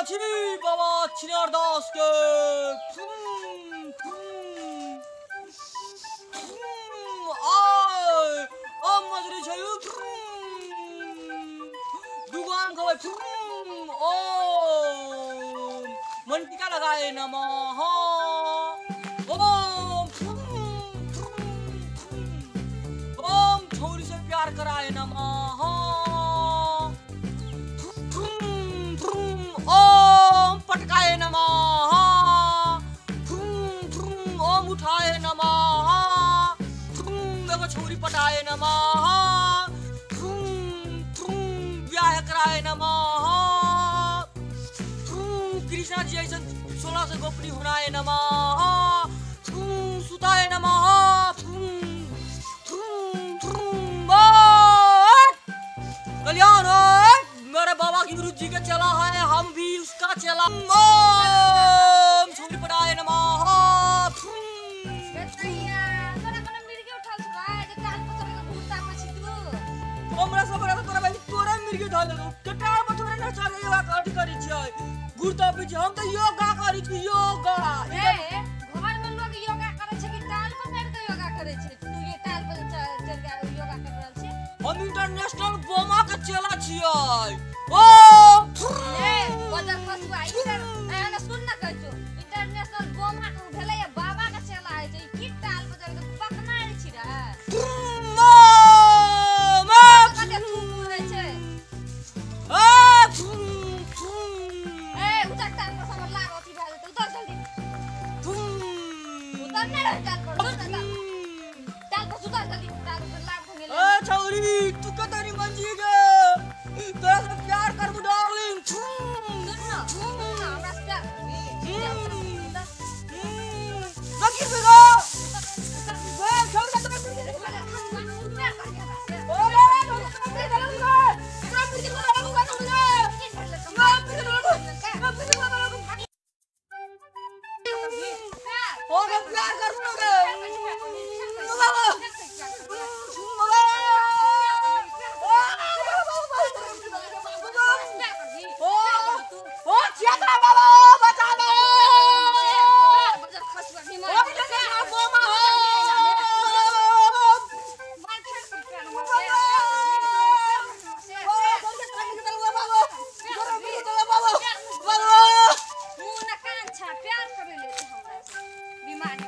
छी बाबा छिनार दास के मजरी छै दुकान खबै ओम मन टीका लगाए नमः ओम छोरी से प्यार कराए नमः ओम पटकाए नमः ओम उठाए नमः एगो छोरी पटाए नमः ब्याह कराए नमः कृष्णा जी ऐसा 16 से गोपनी हुनाए नमः सुताए नमः कल्याण है मेरे बाबा की गुरु जी का चला है हम भी उसका चला छोरी पटाए नमः हमरा सब तोरा भाई तोरा मिर्गे धल दो कटार पर तोरा न चले योगा कट करी छै गुरता पे हम त योगा करी छी योगा ए घर में लोग योगा करे छै कि टाल पर बैठ के योगा करे छै तू ये टाल पर चल के योगा कर रहल छै हम इंटरनेशनल बोमा के चला छियै ओ ए बजर फसुआ इधर एना सुन न कहै छो इंटरनेशनल बोमा के भेलै बाबा के चला है छै कि टाल पर चल के पकनाइ छी रे छोरी तू कतरी मंजी गे तोरा से प्यार करबू डार्लिंग हमरा से लगी बिरो वे छोड़ के तोरा प्यार करे ले हमरा बीमारी